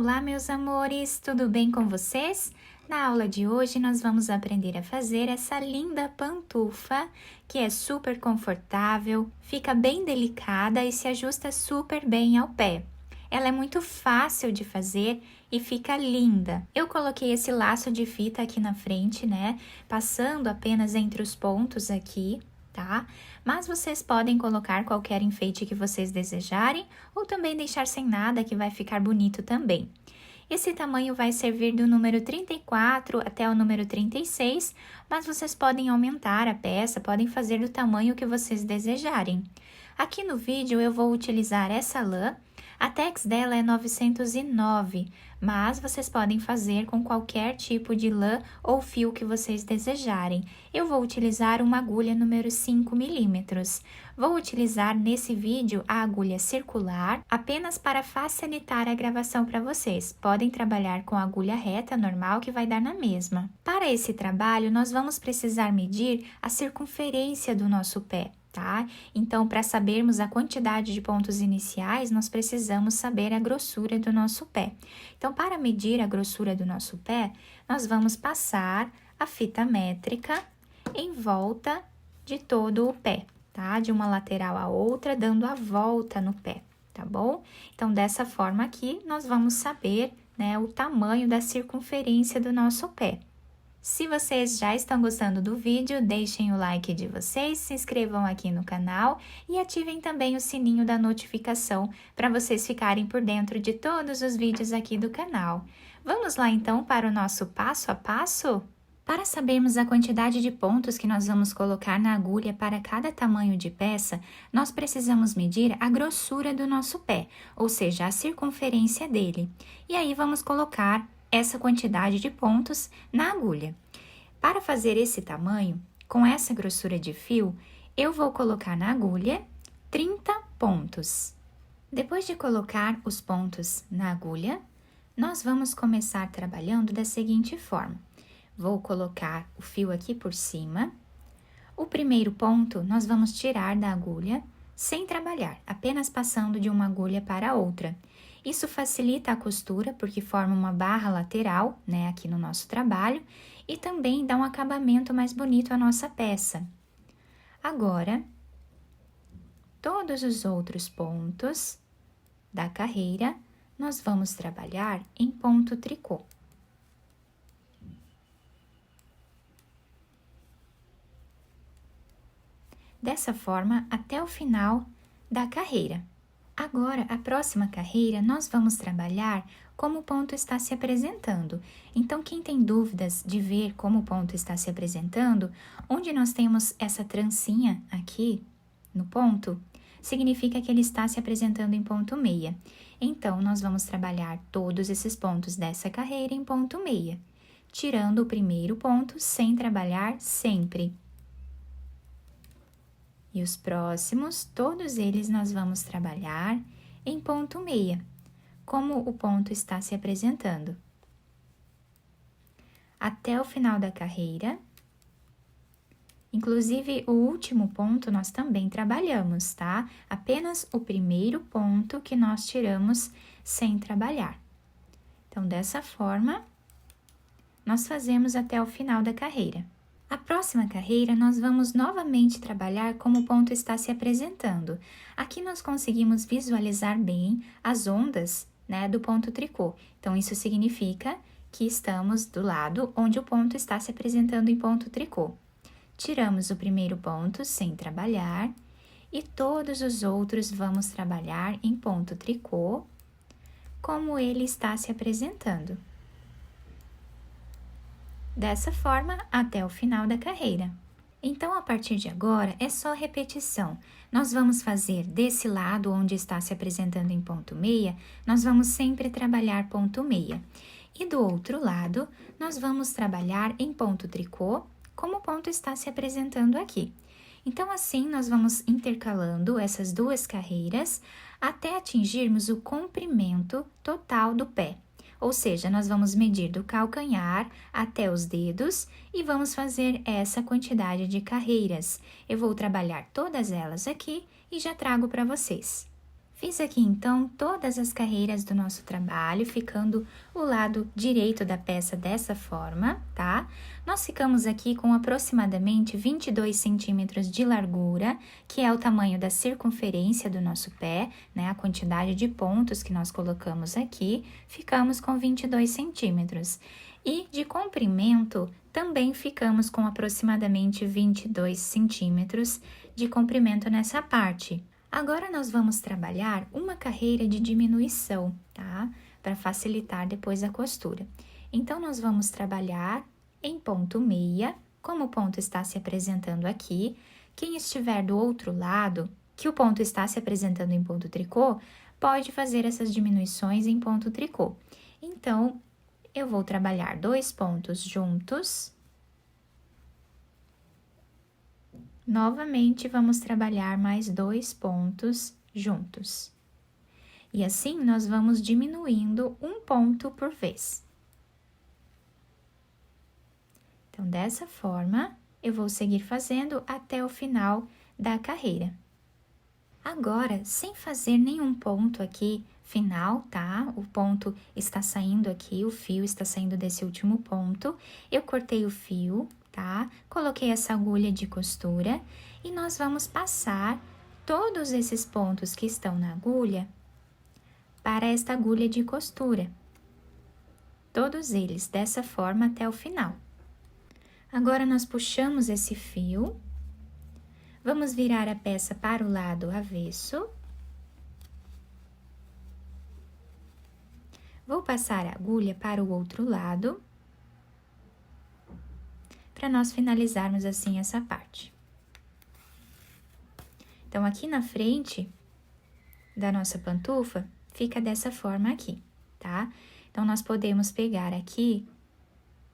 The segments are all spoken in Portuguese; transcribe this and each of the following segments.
Olá, meus amores, tudo bem com vocês? Na aula de hoje, nós vamos aprender a fazer essa linda pantufa, que é super confortável, fica bem delicada e se ajusta super bem ao pé. Ela é muito fácil de fazer e fica linda. Eu coloquei esse laço de fita aqui na frente, né? Passando apenas entre os pontos aqui, tá? Mas vocês podem colocar qualquer enfeite que vocês desejarem ou também deixar sem nada, que vai ficar bonito também. Esse tamanho vai servir do número 34 até o número 36, mas vocês podem aumentar a peça, podem fazer do tamanho que vocês desejarem. Aqui no vídeo eu vou utilizar essa lã. A tax dela é 909, mas vocês podem fazer com qualquer tipo de lã ou fio que vocês desejarem. Eu vou utilizar uma agulha número 5 milímetros. Vou utilizar nesse vídeo a agulha circular, apenas para facilitar a gravação para vocês. Podem trabalhar com a agulha reta normal, que vai dar na mesma. Para esse trabalho, nós vamos precisar medir a circunferência do nosso pé, tá? Então, para sabermos a quantidade de pontos iniciais, nós precisamos saber a grossura do nosso pé. Então, para medir a grossura do nosso pé, nós vamos passar a fita métrica em volta de todo o pé, tá? De uma lateral à outra, dando a volta no pé, tá bom? Então, dessa forma aqui, nós vamos saber, né, o tamanho da circunferência do nosso pé. Se vocês já estão gostando do vídeo, deixem o like de vocês, se inscrevam aqui no canal e ativem também o sininho da notificação para vocês ficarem por dentro de todos os vídeos aqui do canal. Vamos lá então para o nosso passo a passo? Para sabermos a quantidade de pontos que nós vamos colocar na agulha para cada tamanho de peça, nós precisamos medir a grossura do nosso pé, ou seja, a circunferência dele. E aí vamos colocar essa quantidade de pontos na agulha. Para fazer esse tamanho, com essa grossura de fio, eu vou colocar na agulha 30 pontos. Depois de colocar os pontos na agulha, nós vamos começar trabalhando da seguinte forma. Vou colocar o fio aqui por cima. O primeiro ponto nós vamos tirar da agulha sem trabalhar, apenas passando de uma agulha para outra. Isso facilita a costura, porque forma uma barra lateral, né, aqui no nosso trabalho, e também dá um acabamento mais bonito à nossa peça. Agora, todos os outros pontos da carreira, nós vamos trabalhar em ponto tricô. Dessa forma, até o final da carreira. Agora, a próxima carreira, nós vamos trabalhar como o ponto está se apresentando. Então, quem tem dúvidas de ver como o ponto está se apresentando, onde nós temos essa trancinha aqui no ponto, significa que ele está se apresentando em ponto meia. Então, nós vamos trabalhar todos esses pontos dessa carreira em ponto meia, tirando o primeiro ponto sem trabalhar sempre. E os próximos, todos eles nós vamos trabalhar em ponto meia, como o ponto está se apresentando. Até o final da carreira. Inclusive, o último ponto nós também trabalhamos, tá? Apenas o primeiro ponto que nós tiramos sem trabalhar. Então, dessa forma, nós fazemos até o final da carreira. A próxima carreira, nós vamos novamente trabalhar como o ponto está se apresentando. Aqui nós conseguimos visualizar bem as ondas, né, do ponto tricô. Então, isso significa que estamos do lado onde o ponto está se apresentando em ponto tricô. Tiramos o primeiro ponto sem trabalhar e todos os outros vamos trabalhar em ponto tricô, como ele está se apresentando. Dessa forma, até o final da carreira. Então, a partir de agora, é só repetição. Nós vamos fazer desse lado onde está se apresentando em ponto meia, nós vamos sempre trabalhar ponto meia. E do outro lado, nós vamos trabalhar em ponto tricô, como o ponto está se apresentando aqui. Então, assim, nós vamos intercalando essas duas carreiras até atingirmos o comprimento total do pé. Ou seja, nós vamos medir do calcanhar até os dedos e vamos fazer essa quantidade de carreiras. Eu vou trabalhar todas elas aqui e já trago para vocês. Fiz aqui então todas as carreiras do nosso trabalho, ficando o lado direito da peça dessa forma, tá? Nós ficamos aqui com aproximadamente 22 centímetros de largura, que é o tamanho da circunferência do nosso pé, né? A quantidade de pontos que nós colocamos aqui, ficamos com 22 centímetros. E de comprimento, também ficamos com aproximadamente 22 centímetros de comprimento nessa parte. Agora, nós vamos trabalhar uma carreira de diminuição, tá? Para facilitar depois a costura. Então, nós vamos trabalhar em ponto meia, como o ponto está se apresentando aqui. Quem estiver do outro lado, que o ponto está se apresentando em ponto tricô, pode fazer essas diminuições em ponto tricô. Então, eu vou trabalhar 2 pontos juntos. Novamente, vamos trabalhar mais 2 pontos juntos. E assim, nós vamos diminuindo um ponto por vez. Então, dessa forma, eu vou seguir fazendo até o final da carreira. Agora, sem fazer nenhum ponto aqui final, tá? O ponto está saindo aqui, o fio está saindo desse último ponto. Eu cortei o fio, tá? Coloquei essa agulha de costura e nós vamos passar todos esses pontos que estão na agulha para esta agulha de costura. Todos eles, dessa forma até o final. Agora, nós puxamos esse fio, vamos virar a peça para o lado avesso. Vou passar a agulha para o outro lado, para nós finalizarmos assim essa parte. Então, aqui na frente da nossa pantufa, fica dessa forma aqui, tá? Então, nós podemos pegar aqui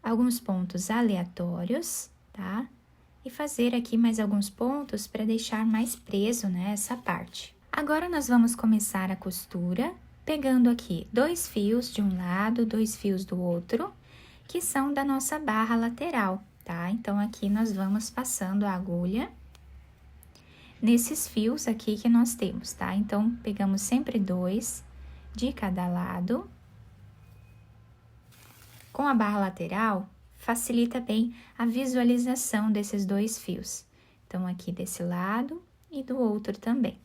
alguns pontos aleatórios, tá? E fazer aqui mais alguns pontos para deixar mais preso, né, essa parte. Agora, nós vamos começar a costura, pegando aqui 2 fios de um lado, 2 fios do outro, que são da nossa barra lateral, tá? Então, aqui nós vamos passando a agulha nesses fios aqui que nós temos, tá? Então, pegamos sempre 2 de cada lado. Com a barra lateral, facilita bem a visualização desses 2 fios. Então, aqui desse lado e do outro também.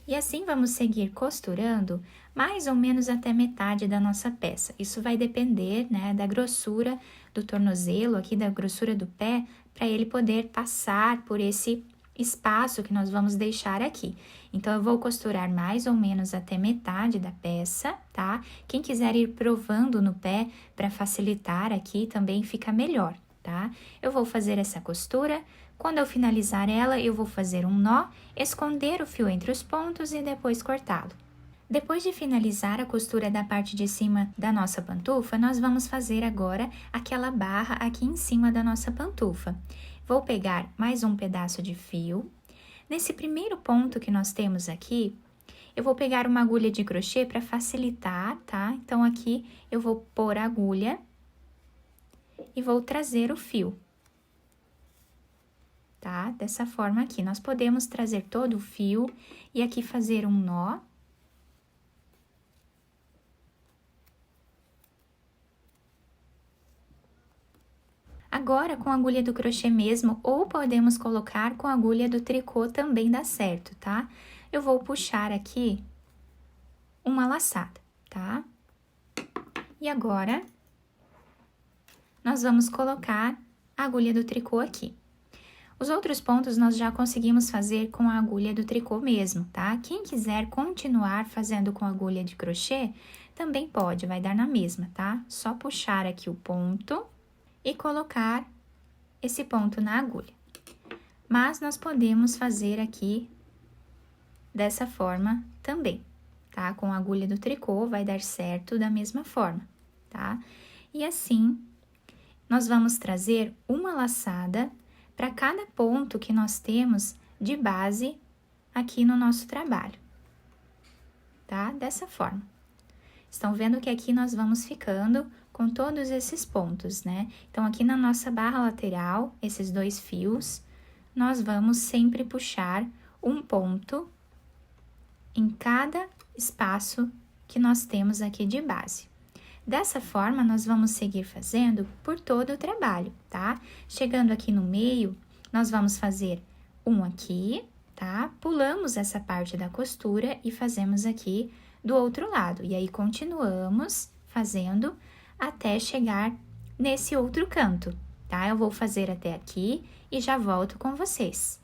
E assim, vamos seguir costurando mais ou menos até metade da nossa peça. Isso vai depender, né, da grossura do tornozelo, aqui da grossura do pé, para ele poder passar por esse espaço que nós vamos deixar aqui. Então, eu vou costurar mais ou menos até metade da peça, tá? Quem quiser ir provando no pé para facilitar aqui, também fica melhor, tá? Eu vou fazer essa costura. Quando eu finalizar ela, eu vou fazer um nó, esconder o fio entre os pontos e depois cortá-lo. Depois de finalizar a costura da parte de cima da nossa pantufa, nós vamos fazer agora aquela barra aqui em cima da nossa pantufa. Vou pegar mais um pedaço de fio. Nesse primeiro ponto que nós temos aqui, eu vou pegar uma agulha de crochê para facilitar, tá? Então, aqui eu vou pôr a agulha e vou trazer o fio. Tá? Dessa forma aqui, nós podemos trazer todo o fio e aqui fazer um nó. Agora, com a agulha do crochê mesmo, ou podemos colocar com a agulha do tricô, também dá certo, tá? Eu vou puxar aqui uma laçada, tá? E agora, nós vamos colocar a agulha do tricô aqui. Os outros pontos nós já conseguimos fazer com a agulha do tricô mesmo, tá? Quem quiser continuar fazendo com a agulha de crochê, também pode, vai dar na mesma, tá? Só puxar aqui o ponto e colocar esse ponto na agulha. Mas nós podemos fazer aqui dessa forma também, tá? Com a agulha do tricô vai dar certo da mesma forma, tá? E assim, nós vamos trazer uma laçada para cada ponto que nós temos de base aqui no nosso trabalho, tá? Dessa forma. Estão vendo que aqui nós vamos ficando com todos esses pontos, né? Então, aqui na nossa barra lateral, esses 2 fios, nós vamos sempre puxar um ponto em cada espaço que nós temos aqui de base. Dessa forma, nós vamos seguir fazendo por todo o trabalho, tá? Chegando aqui no meio, nós vamos fazer um aqui, tá? Pulamos essa parte da costura e fazemos aqui do outro lado. E aí, continuamos fazendo até chegar nesse outro canto, tá? Eu vou fazer até aqui e já volto com vocês.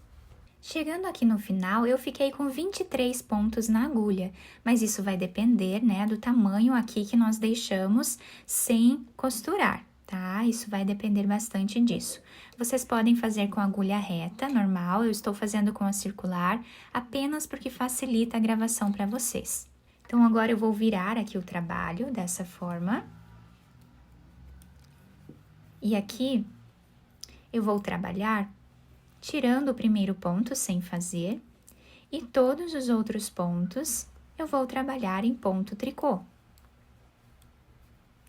Chegando aqui no final, eu fiquei com 23 pontos na agulha, mas isso vai depender, né, do tamanho aqui que nós deixamos sem costurar, tá? Isso vai depender bastante disso. Vocês podem fazer com agulha reta, normal, eu estou fazendo com a circular, apenas porque facilita a gravação para vocês. Então, agora eu vou virar aqui o trabalho dessa forma. E aqui, eu vou trabalhar tirando o primeiro ponto sem fazer, e todos os outros pontos eu vou trabalhar em ponto tricô.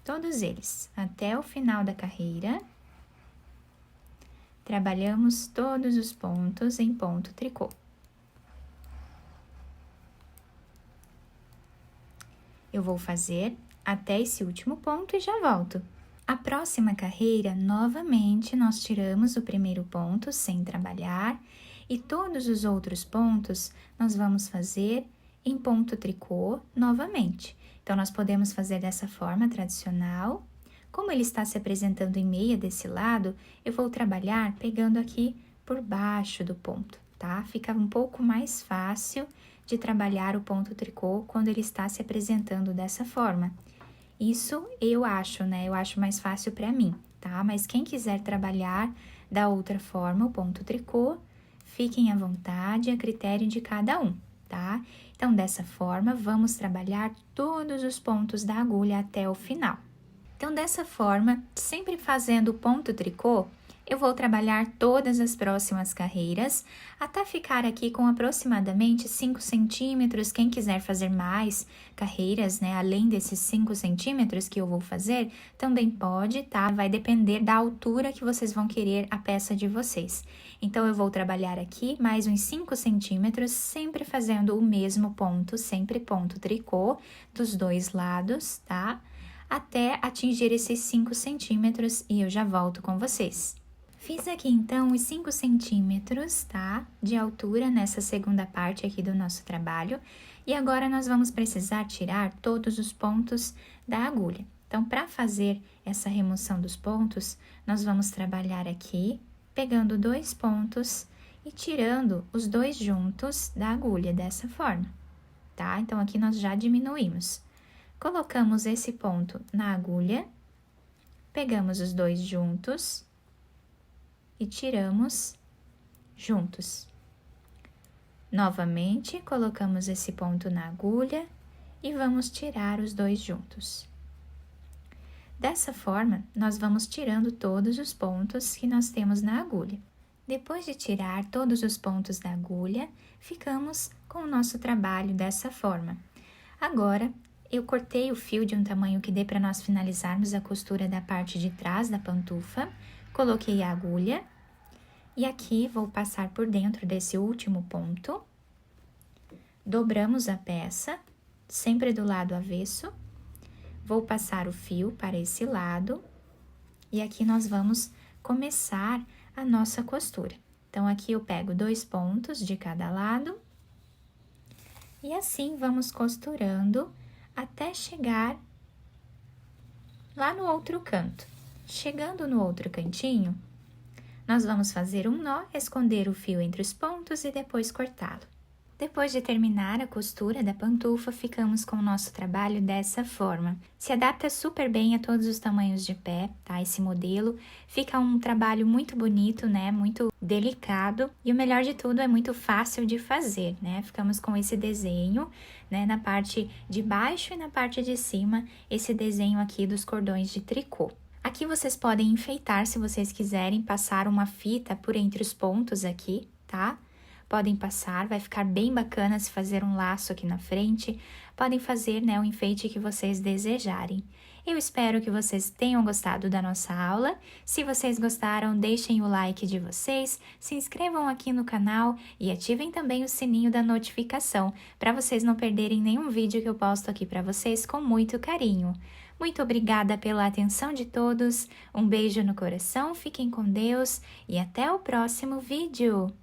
Todos eles, até o final da carreira, trabalhamos todos os pontos em ponto tricô. Eu vou fazer até esse último ponto e já volto. A próxima carreira, novamente, nós tiramos o primeiro ponto sem trabalhar e todos os outros pontos nós vamos fazer em ponto tricô novamente. Então, nós podemos fazer dessa forma tradicional. Como ele está se apresentando em meia desse lado, eu vou trabalhar pegando aqui por baixo do ponto, tá? Fica um pouco mais fácil de trabalhar o ponto tricô quando ele está se apresentando dessa forma. Isso eu acho, né? Eu acho mais fácil para mim, tá? Mas quem quiser trabalhar da outra forma, o ponto tricô, fiquem à vontade, a critério de cada um, tá? Então, dessa forma, vamos trabalhar todos os pontos da agulha até o final. Então, dessa forma, sempre fazendo o ponto tricô, eu vou trabalhar todas as próximas carreiras, até ficar aqui com aproximadamente 5 centímetros. Quem quiser fazer mais carreiras, né, além desses 5 centímetros que eu vou fazer, também pode, tá? Vai depender da altura que vocês vão querer a peça de vocês. Então, eu vou trabalhar aqui mais uns 5 centímetros, sempre fazendo o mesmo ponto, sempre ponto tricô dos dois lados, tá? Até atingir esses 5 centímetros e eu já volto com vocês. Fiz aqui, então, os 5 centímetros, tá? De altura nessa segunda parte aqui do nosso trabalho. E agora, nós vamos precisar tirar todos os pontos da agulha. Então, para fazer essa remoção dos pontos, nós vamos trabalhar aqui, pegando 2 pontos e tirando os 2 juntos da agulha, dessa forma, tá? Então, aqui nós já diminuímos. Colocamos esse ponto na agulha, pegamos os 2 juntos e tiramos juntos. Novamente, colocamos esse ponto na agulha e vamos tirar os 2 juntos. Dessa forma, nós vamos tirando todos os pontos que nós temos na agulha. Depois de tirar todos os pontos da agulha, ficamos com o nosso trabalho dessa forma. Agora, eu cortei o fio de um tamanho que dê para nós finalizarmos a costura da parte de trás da pantufa. Coloquei a agulha e aqui vou passar por dentro desse último ponto. Dobramos a peça, sempre do lado avesso. Vou passar o fio para esse lado e aqui nós vamos começar a nossa costura. Então, aqui eu pego 2 pontos de cada lado e assim vamos costurando até chegar lá no outro canto. Chegando no outro cantinho, nós vamos fazer um nó, esconder o fio entre os pontos e depois cortá-lo. Depois de terminar a costura da pantufa, ficamos com o nosso trabalho dessa forma. Se adapta super bem a todos os tamanhos de pé, tá? Esse modelo fica um trabalho muito bonito, né? Muito delicado e o melhor de tudo é muito fácil de fazer, né? Ficamos com esse desenho, né? Na parte de baixo e na parte de cima, esse desenho aqui dos cordões de tricô. Aqui vocês podem enfeitar se vocês quiserem passar uma fita por entre os pontos aqui, tá? podem passar, vai ficar bem bacana se fazer um laço aqui na frente, podem fazer, né, o enfeite que vocês desejarem. Eu espero que vocês tenham gostado da nossa aula. Se vocês gostaram, deixem o like de vocês, se inscrevam aqui no canal e ativem também o sininho da notificação, para vocês não perderem nenhum vídeo que eu posto aqui para vocês com muito carinho. Muito obrigada pela atenção de todos, um beijo no coração, fiquem com Deus e até o próximo vídeo!